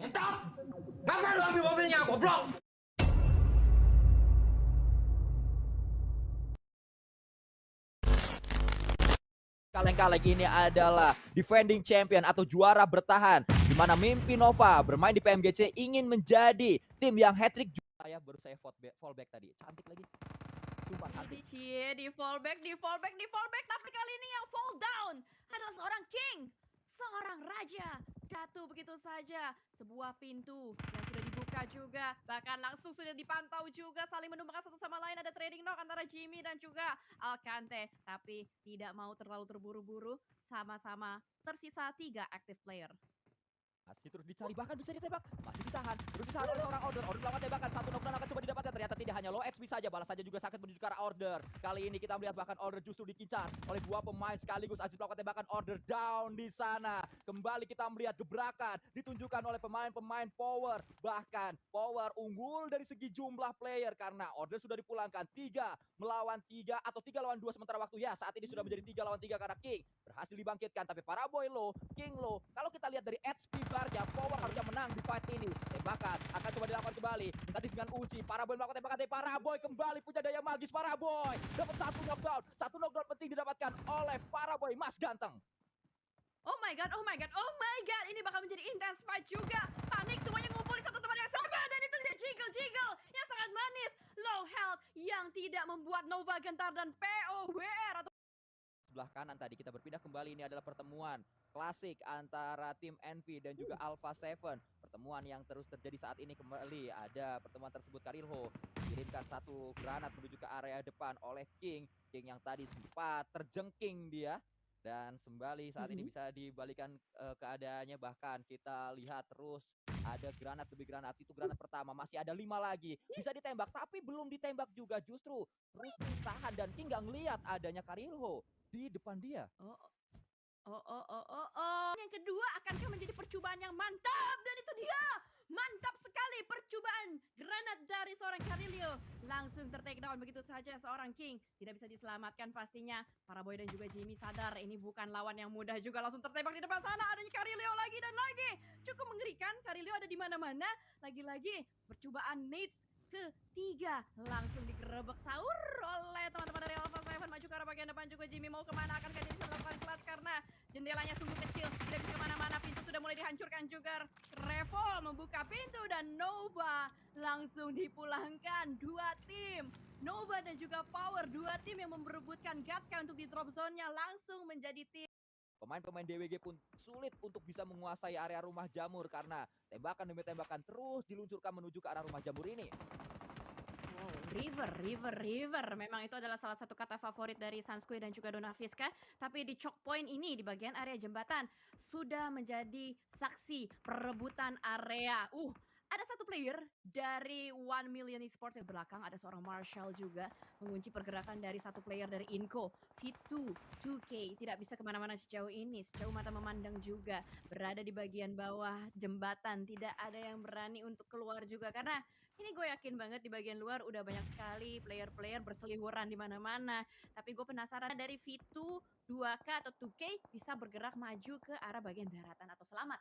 Entot! Kapan lu ambil mobilnya, goblok? Kaleng-kaleng ini adalah defending champion atau juara bertahan, di mana mimpi Nova bermain di PMGC ingin menjadi tim yang hat-trick. Saya baru saya fallback tadi, cantik lagi. Sumpah cantik. Di fallback, tapi kali ini yang fall down adalah seorang king, seorang raja. Jatuh begitu saja, sebuah pintu yang sudah dibuka juga, bahkan langsung sudah dipantau juga, saling menumbangkan satu sama lain. Ada trading knock antara Jimmy dan juga Alcante, tapi tidak mau terlalu terburu-buru, sama-sama tersisa 3 active player. Masih terus dicari, bahkan bisa ditembak, masih ditahan, terus ditahan oleh seorang Order. Order melakukan tembakan, satu knockdown akan coba didapatkan, ternyata tidak, hanya low HP saja, balas saja juga sakit menuju ke arah Order. Kali ini kita melihat bahkan Order justru dikincar oleh dua pemain sekaligus. Aziz melakukan tembakan, Order down di sana. Kembali kita melihat gebrakan ditunjukkan oleh pemain-pemain Power, bahkan Power unggul dari segi jumlah player karena Order sudah dipulangkan 3 melawan 3 atau 3 lawan 2 sementara waktu ya. Saat ini sudah menjadi 3 lawan 3 karena King berhasil dibangkitkan, tapi para boy low, King low. Kalau kita lihat dari HP barnya, Power harusnya menang di fight ini. Tembakan akan coba dilakukan kembali. Tadi dengan Uji, para boy melakukan tembakan, tapi para boy kembali punya daya magis. Para boy dapat satu knockdown penting didapatkan oleh para boy Mas Ganteng. Oh my god, ini bakal menjadi intense fight juga. Panik, semuanya ngumpul di satu tempat yang sama, dan itu dia jiggle yang sangat manis. Low health yang tidak membuat Nova gentar, dan POWR atau sebelah kanan tadi kita berpindah kembali. Ini adalah pertemuan klasik antara tim Envy dan juga Alpha 7. Pertemuan yang terus terjadi saat ini. Kembali ada pertemuan tersebut. Karilho kirimkan satu granat menuju ke area depan oleh King yang tadi sempat terjengking dia, dan kembali saat ini bisa dibalikan keadaannya. Bahkan kita lihat terus ada granat demi granat. Itu granat pertama, masih ada 5 lagi, bisa ditembak tapi belum ditembak juga, justru terus ditahan, dan King nggak ngelihat adanya Karilho di depan dia. Yang kedua akankah menjadi percobaan yang mantap, dan itu dia. Mantap sekali percobaan granat dari seorang Karilho. Langsung ter-take down begitu saja seorang King. Tidak bisa diselamatkan pastinya. Para boy dan juga Jimmy sadar ini bukan lawan yang mudah juga. Langsung tertembak di depan sana. Adanya Karilho lagi dan lagi. Cukup mengerikan. Karilho ada di mana-mana. Lagi-lagi percobaan nades ketiga langsung digerebek sahur oleh teman-teman dari Alpha 7. Maju ke arah bagian depan juga. Jimmy mau kemana? Akankah dia bisa melakukan clutch karena jendelanya sungguh kecil, tidak bisa kemana-mana. Pintu sudah mulai dihancurkan juga. Revol membuka pintu dan Nova langsung dipulangkan. Dua tim, Nova dan juga Power, dua tim yang memperebutkan Gatka untuk di drop zone-nya, langsung menjadi tim. Pemain-pemain DWG pun sulit untuk bisa menguasai area rumah jamur karena tembakan demi tembakan terus diluncurkan menuju ke arah rumah jamur ini. River. Memang itu adalah salah satu kata favorit dari Sanskui dan juga Donaviska. Tapi di choke point ini, di bagian area jembatan, sudah menjadi saksi perebutan area. Ada satu player dari 1 Million Esports yang belakang, ada seorang Marshall juga mengunci pergerakan dari satu player dari Inco. V2, 2K tidak bisa kemana-mana sejauh ini, sejauh mata memandang juga. Berada di bagian bawah jembatan, tidak ada yang berani untuk keluar juga. Karena ini gue yakin banget di bagian luar udah banyak sekali player-player berseliweran di mana-mana. Tapi gue penasaran dari V2, 2K atau 2K bisa bergerak maju ke arah bagian daratan atau selamat.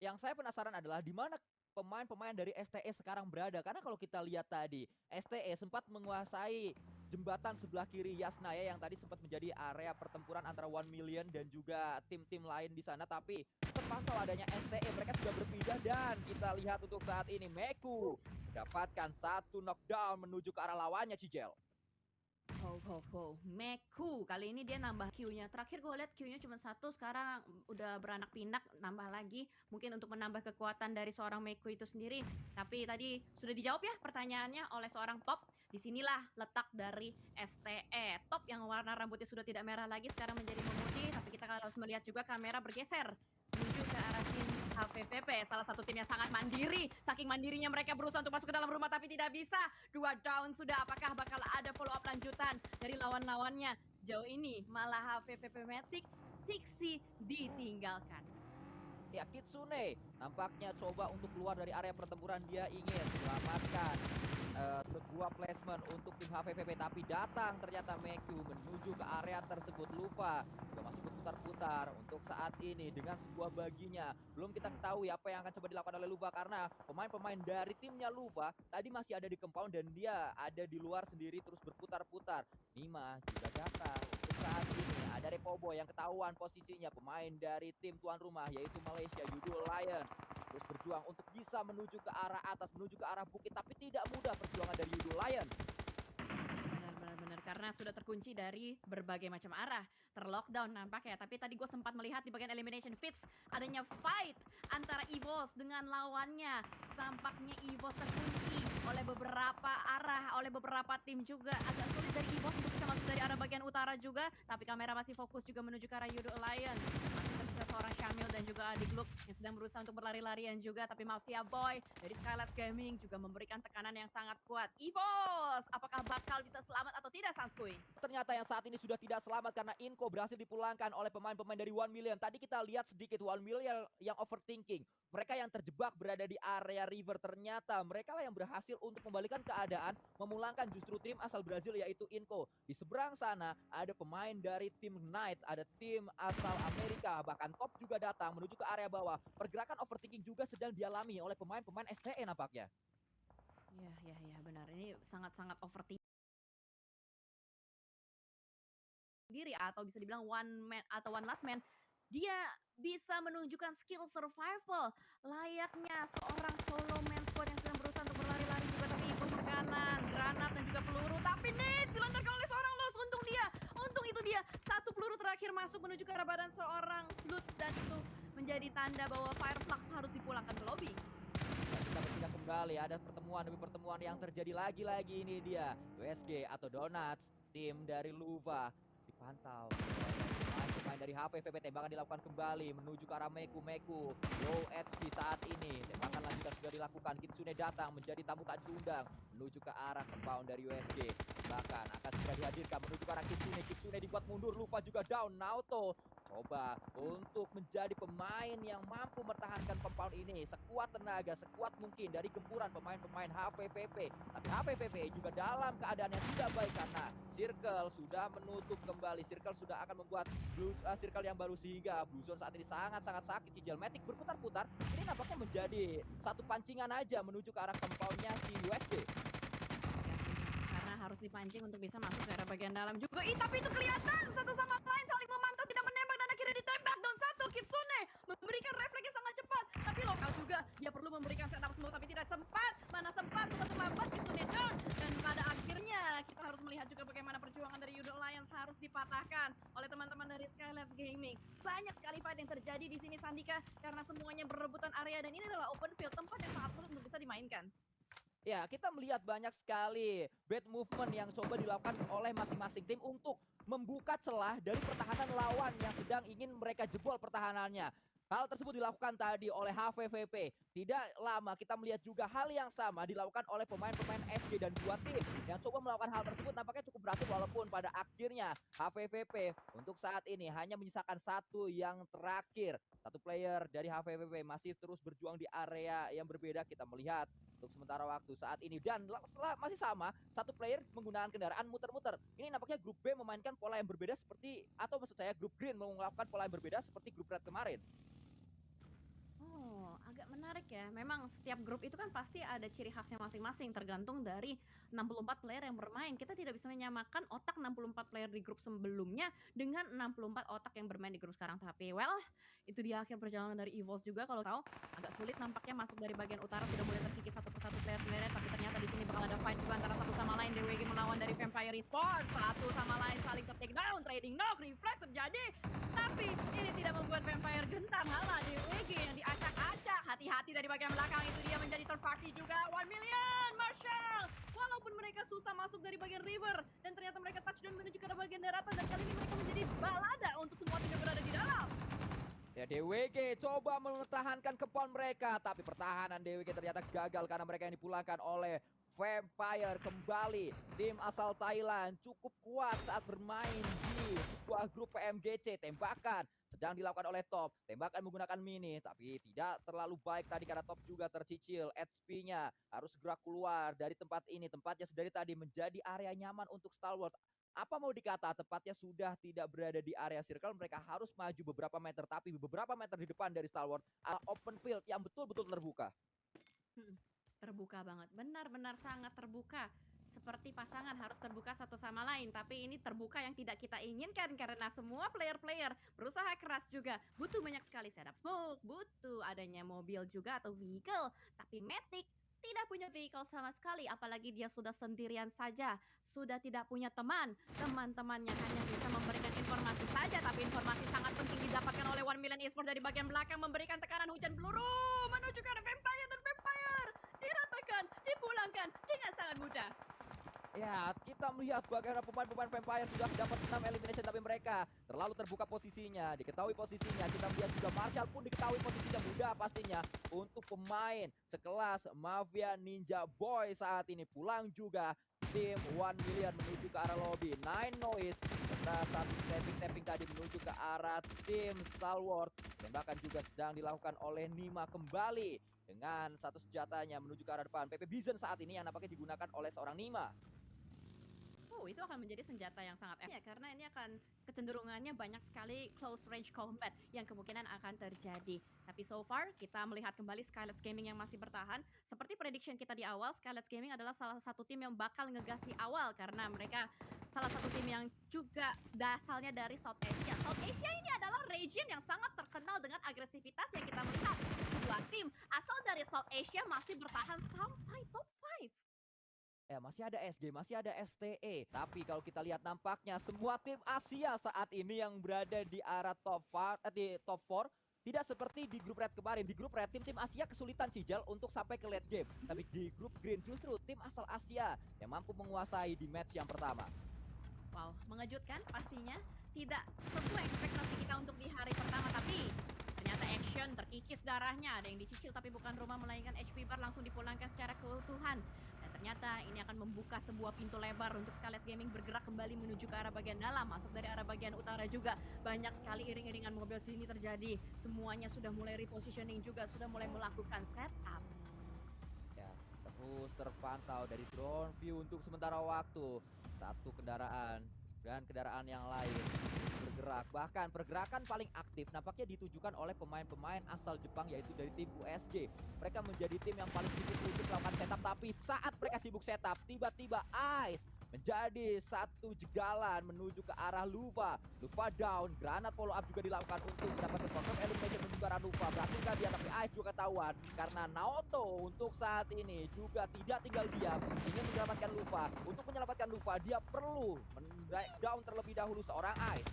Yang saya penasaran adalah di mana pemain-pemain dari STE sekarang berada. Karena kalau kita lihat tadi, STE sempat menguasai jembatan sebelah kiri Yasnaya yang tadi sempat menjadi area pertempuran antara 1 Million dan juga tim-tim lain di sana. Tapi terpantau adanya STE, mereka sudah berpindah, dan kita lihat untuk saat ini Meku mendapatkan satu knockdown menuju ke arah lawannya, Cijel. Meku kali ini dia nambah Q-nya. Terakhir gue lihat Q-nya cuma satu, sekarang udah beranak pinak nambah lagi. Mungkin untuk menambah kekuatan dari seorang Meku itu sendiri. Tapi tadi sudah dijawab ya pertanyaannya oleh seorang Top. Disinilah letak dari STE. Top yang warna rambutnya sudah tidak merah lagi, sekarang menjadi memutih. Tapi kita harus melihat juga kamera bergeser menuju ke arah tim HVVP, salah satu tim yang sangat mandiri. Saking mandirinya mereka berusaha untuk masuk ke dalam rumah tapi tidak bisa. 2 down sudah, apakah bakal ada follow up lanjutan dari lawan-lawannya? Sejauh ini malah HVVP Matic, Tixi ditinggalkan. Ya, Kitsune nampaknya coba untuk keluar dari area pertempuran. Dia ingin selamatkan sebuah placement untuk tim HVVP, tapi datang ternyata Meku menuju ke area tersebut. Luva juga masih berputar-putar untuk saat ini dengan sebuah baginya. Belum kita ketahui apa yang akan coba dilakukan oleh Luva, karena pemain-pemain dari timnya Luva tadi masih ada di compound dan dia ada di luar sendiri terus berputar-putar. Nima juga datang untuk saat ini. Ada Rekobo yang ketahuan posisinya, pemain dari tim tuan rumah yaitu Malaysia Yudul Lion. Terus berjuang untuk bisa menuju ke arah atas, menuju ke arah bukit, tapi tidak mudah perjuangan dari Yudul Lion. Benar, karena sudah terkunci dari berbagai macam arah, terlockdown nampaknya. Tapi tadi gue sempat melihat di bagian elimination feeds adanya fight antara EVOS dengan lawannya. Tampaknya EVOS terkunci oleh beberapa arah, oleh beberapa tim juga. Agak sulit dari EVOS untuk bisa masuk dari arah bagian utara juga, tapi kamera masih fokus juga menuju ke arah Yudul Lion. Masih tersisa seorang Syamil dan juga adik Luke yang sedang berusaha untuk berlari-larian juga, tapi Mafia Boy dari Skylight Gaming juga memberikan tekanan yang sangat kuat. EVOS, apakah bakal bisa selamat atau tidak, Sanskui? Ternyata yang saat ini sudah tidak selamat karena Inko berhasil dipulangkan oleh pemain-pemain dari 1 Million. Tadi kita lihat sedikit 1 Million yang overthinking. Mereka yang terjebak berada di area river, ternyata mereka lah yang berhasil untuk membalikan keadaan, memulangkan justru tim asal Brazil yaitu Inko. Di seberang sana ada pemain dari tim Knight, ada tim asal Amerika, bahkan Top juga datang menuju ke area bawah. Pergerakan overthinking juga sedang dialami oleh pemain-pemain STE nampaknya. Ya, benar. Ini sangat-sangat overthinking diri, atau bisa dibilang one man atau one last man. Dia bisa menunjukkan skill survival layaknya seorang solo man squad yang sedang berusaha untuk berlari-lari juga, tapi ikut makanan, granat dan juga peluru. Tapi Nate dilancarkan oleh seorang Lutz. Untung itu dia. Satu peluru terakhir masuk menuju ke arah badan seorang Lutz, dan itu menjadi tanda bahwa Fireflux harus dipulangkan ke lobby. Dan kita berpindah kembali, ada pertemuan demi pertemuan yang terjadi lagi-lagi. Ini dia USG atau Donuts, tim dari Luva dipantau pemain dari HVVP. Tembakan dilakukan kembali menuju ke arah Meku. Low HP saat ini, tembakan lanjutan sudah dilakukan. Kitsune datang menjadi tamu tak diundang menuju ke arah compound dari USG, bahkan akan segera dihadirkan menuju ke arah Kitsune dibuat mundur. Luva juga down. Naoto coba untuk menjadi pemain yang mampu mempertahankan compound ini sekuat tenaga, sekuat mungkin dari gempuran pemain-pemain HVVP. Tapi HVVP juga dalam keadaan yang tidak baik karena Circle sudah menutup kembali. Circle sudah akan membuat circle yang baru, sehingga Blue Zone saat ini sangat-sangat sakit. Cicil Matic berputar-putar. Ini nampaknya menjadi satu pancingan aja menuju ke arah compoundnya si USG. Karena harus dipancing untuk bisa masuk ke arah bagian dalam juga. Tapi itu kelihatan satu sama lain saling memantau, tidak menembak, dan akhirnya ditembak. Down satu, Kitsune memberikan refleks yang sangat cepat. Tapi lokal juga, dia perlu memberikan setup smoke tapi tidak sempat. Mana sempat, sudah terlambat. Kitsune down. Dan pada akhirnya kita harus melihat juga bagaimana perjuangan dari Yudul Lions harus dipatahkan oleh teman-teman dari Skylight Gaming. Banyak sekali fight yang terjadi di sini, Sandika, karena semuanya berebutan area, dan ini adalah open field, tempat yang sangat sulit untuk bisa dimainkan. Ya, kita melihat banyak sekali bad movement yang coba dilakukan oleh masing-masing tim untuk membuka celah dari pertahanan lawan yang sedang ingin mereka jebol pertahanannya. Hal tersebut dilakukan tadi oleh HVVP. Tidak lama kita melihat juga hal yang sama dilakukan oleh pemain-pemain SG, dan dua tim yang coba melakukan hal tersebut nampaknya cukup berhasil, walaupun pada akhirnya HVVP untuk saat ini hanya menyisakan satu yang terakhir. Satu player dari HVVP masih terus berjuang di area yang berbeda. Kita melihat untuk sementara waktu saat ini, dan masih sama, satu player menggunakan kendaraan muter-muter. Ini nampaknya grup B memainkan pola yang berbeda seperti, atau maksud saya grup Green melakukan pola yang berbeda seperti grup Red kemarin. Oh, agak menarik ya. Memang setiap grup itu kan pasti ada ciri khasnya masing-masing, tergantung dari 64 player yang bermain. Kita tidak bisa menyamakan otak 64 player di grup sebelumnya dengan 64 otak yang bermain di grup sekarang. Tapi well, itu dia akhir perjalanan dari EVOS juga. Kalau tahu agak sulit nampaknya masuk dari bagian utara, sudah mulai terkikis satu persatu player-playernya, tapi ternyata di sini bakal ada fight juga antara satu sama lain. DWG melawan dari Vampire Esports, satu sama lain saling ter-take down, trading knock, reflect terjadi. Tapi ini tidak membuat Vampire gentar, malah DWG yang diacak-acak. Hati-hati dari bagian belakang, itu dia menjadi third party juga. 1 Million, Marshall. Walaupun mereka susah masuk dari bagian river, dan ternyata mereka touchdown menuju ke bagian daratan, dan kali ini mereka menjadi balada untuk semua tim yang berada di dalam. Ya, DWG coba mempertahankan compound mereka, tapi pertahanan DWG ternyata gagal karena mereka yang dipulangkan oleh Vampire kembali. Tim asal Thailand cukup kuat saat bermain di sebuah grup PMGC. Tembakan sedang dilakukan oleh Top. Tembakan menggunakan mini, tapi tidak terlalu baik tadi karena Top juga tercicil. HP-nya harus segera keluar dari tempat ini. Tempatnya sedari tadi menjadi area nyaman untuk Stalwart. Apa mau dikata, tepatnya sudah tidak berada di area circle. Mereka harus maju beberapa meter, tapi beberapa meter di depan dari Stalwart adalah open field yang betul-betul terbuka. Hmm, terbuka banget, benar-benar sangat terbuka. Seperti pasangan harus terbuka satu sama lain, tapi ini terbuka yang tidak kita inginkan karena semua player-player berusaha keras juga. Butuh banyak sekali setup smoke, butuh adanya mobil juga atau vehicle. Tapi Matic tidak punya vehicle sama sekali, apalagi dia sudah sendirian saja, sudah tidak punya teman. Teman-temannya hanya bisa memberikan informasi saja, tapi informasi sangat penting didapatkan oleh One Million Esports dari bagian belakang, memberikan tekanan hujan peluru menuju ke arah Vampire, dan Vampire diratakan, dipulangkan dengan sangat mudah. Ya, kita melihat bagaimana pemain-pemain Vampire sudah dapat 6 elimination, tapi mereka terlalu terbuka posisinya. Diketahui posisinya, kita melihat juga Marshall pun diketahui posisinya mudah pastinya untuk pemain sekelas Mafia Ninja Boy saat ini. Pulang juga tim One Million menuju ke arah lobby. Nine Noise serta satu tapping tadi menuju ke arah tim Stalwart. Tembakan juga sedang dilakukan oleh Nima kembali dengan satu senjatanya menuju ke arah depan. PP Bison saat ini yang nampaknya digunakan oleh seorang Nima. Itu akan menjadi senjata yang sangat ya, karena ini akan kecenderungannya banyak sekali close range combat yang kemungkinan akan terjadi. Tapi so far kita melihat kembali Skylets Gaming yang masih bertahan. Seperti prediction kita di awal, Skylets Gaming adalah salah satu tim yang bakal ngegas di awal karena mereka salah satu tim yang juga asalnya dari South Asia. South Asia ini adalah region yang sangat terkenal dengan agresivitas yang kita melihat. Dua tim asal dari South Asia masih bertahan sampai top 5. Ya, masih ada SG, masih ada STE. Tapi kalau kita lihat nampaknya semua tim Asia saat ini yang berada di arah di top 4 tidak seperti di grup red kemarin. Di grup red tim Asia kesulitan Cijal untuk sampai ke late game. Tapi di grup green justru tim asal Asia yang mampu menguasai di match yang pertama. Wow, mengejutkan pastinya. Tidak sesuai ekspektasi kita untuk di hari pertama, tapi ternyata action terkikis darahnya. Ada yang dicicil tapi bukan rumah, melainkan HP bar langsung dipulangkan secara keutuhan. Dan ternyata ini akan membuka sebuah pintu lebar untuk Skylets Gaming bergerak kembali menuju ke arah bagian dalam, masuk dari arah bagian utara juga. Banyak sekali iring-iringan mobil sini terjadi. Semuanya sudah mulai repositioning juga, sudah mulai melakukan setup. Ya, terus terpantau dari drone view untuk sementara waktu. Satu kendaraan dan kendaraan yang lain bergerak. Bahkan pergerakan paling aktif nampaknya ditujukan oleh pemain-pemain asal Jepang, yaitu dari tim USG. Mereka menjadi tim yang paling sibuk untuk melakukan setup, tapi saat mereka sibuk setup, tiba-tiba Ice menjadi satu jegalan menuju ke arah Luva. Luva down, granat follow up juga dilakukan untuk mendapatkan confirm elimination menuju ke arah Luva. Berhasilkah dia? Tapi Ice juga ketahuan karena Naoto untuk saat ini juga tidak tinggal diam, ingin menyelamatkan Luva. Untuk menyelamatkan Luva, dia perlu down terlebih dahulu seorang Ice.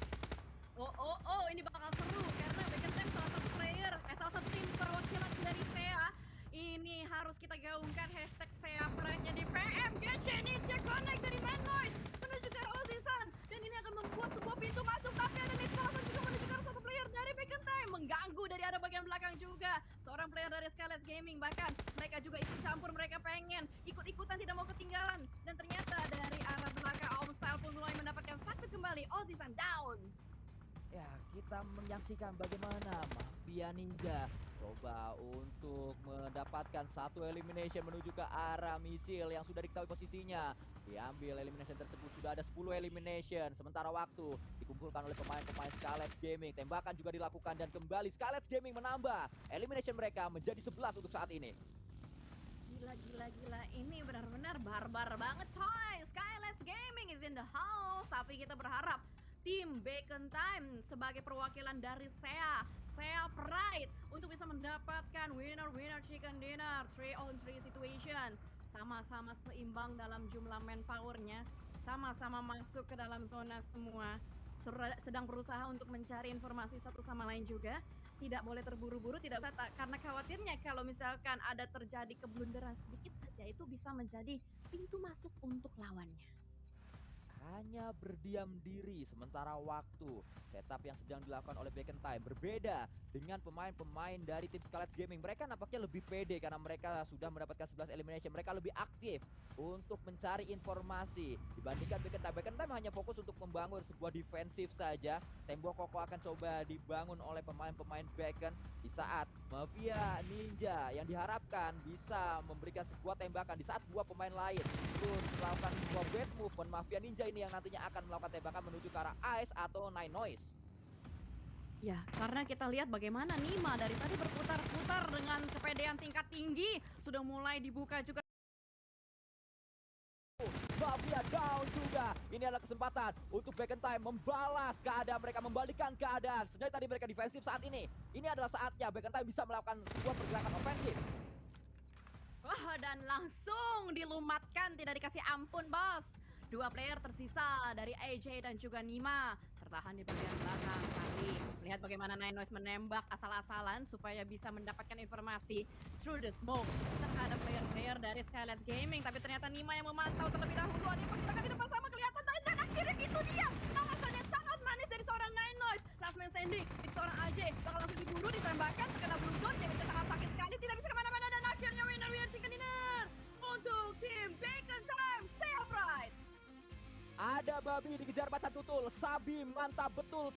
Ini bakal seru karena Backend Time salah satu player, salah satu tim perwakilan dari SEA. Ini harus kita gaungkan hashtag SEA Pride-nya di PMGC. Ninja Connect dari Man Noise menuju ke arah Ozizan, dan ini akan membuat sebuah pintu masuk, tapi ada Nicholas juga menuju ke arah satu player dari Backend Time, mengganggu dari arah bagian belakang juga. Seorang player dari Skylets Gaming, bahkan mereka juga ikut campur, mereka pengen ikut-ikutan, tidak mau ketinggalan. Dan ternyata dari arah belakang Om Style pun mulai mendapatkan satu kembali. Ozizan down. Ya, kita menyaksikan bagaimana Mafia Ninja coba untuk mendapatkan satu elimination menuju ke arah misil yang sudah diketahui posisinya. Diambil elimination tersebut, sudah ada 10 elimination. Sementara waktu dikumpulkan oleh pemain-pemain Skylets Gaming. Tembakan juga dilakukan dan kembali Skylets Gaming menambah elimination mereka menjadi 11 untuk saat ini. Gila. Ini benar-benar barbar banget, coy. Skylets Gaming is in the house. Tapi kita berharap tim Bacon Time sebagai perwakilan dari SEA Pride untuk bisa mendapatkan winner chicken dinner 3-on-3 situation. Sama-sama seimbang dalam jumlah manpowernya, sama-sama masuk ke dalam zona semua. Sedang berusaha untuk mencari informasi satu sama lain juga. Tidak boleh terburu-buru, tidak karena khawatirnya kalau misalkan ada terjadi keblunderan sedikit saja, itu bisa menjadi pintu masuk untuk lawannya. hanya berdiam diri sementara waktu. Setup yang sedang dilakukan oleh Back in Time berbeda dengan pemain-pemain dari tim Scarlet Gaming. Mereka nampaknya lebih pede karena mereka sudah mendapatkan 11 elimination. Mereka lebih aktif untuk mencari informasi dibandingkan Back in Time. Back in Time hanya fokus untuk membangun sebuah defensif saja. Tembok kokoh akan coba dibangun oleh pemain-pemain Backen di saat Mafia Ninja yang diharapkan bisa memberikan sebuah tembakan di saat dua pemain lain terus melakukan sebuah bad movement. Mafia Ninja ini yang nantinya akan melakukan tembakan menuju ke arah Ice atau Nine Noise. Ya, karena kita lihat bagaimana Nima dari tadi berputar-putar dengan kepedean tingkat tinggi. Sudah mulai dibuka juga. Mafia down juga. Ini adalah kesempatan untuk Back in Time membalas keadaan mereka, membalikan keadaan. Sebenarnya tadi mereka defensif saat ini. Ini adalah saatnya Back in Time bisa melakukan sebuah pergerakan ofensif. Wah, dan langsung dilumatkan, tidak dikasih ampun, bos. Dua player tersisa dari AJ dan juga Nima tertahan di bagian belakang. Tapi melihat bagaimana Nine Noise menembak asal-asalan supaya bisa mendapatkan informasi through the smoke terhadap player-player dari Scarlet Gaming. Tapi ternyata Nima yang memantau terlebih dahulu. Ada pergerakan di depan sama kelihatan, dan akhirnya itu dia nawasan yang sangat manis dari seorang Nine Noise. Last man standing, itu seorang AJ bakal langsung diburu, ditembakkan, terkena blue zone. Dia bisa sangat sakit sekali, tidak bisa kemana-mana, dan akhirnya winner chicken dinner untuk tim Bacon Time. Stay upright. Ada babi dikejar macan tutul. Sabi mantap betul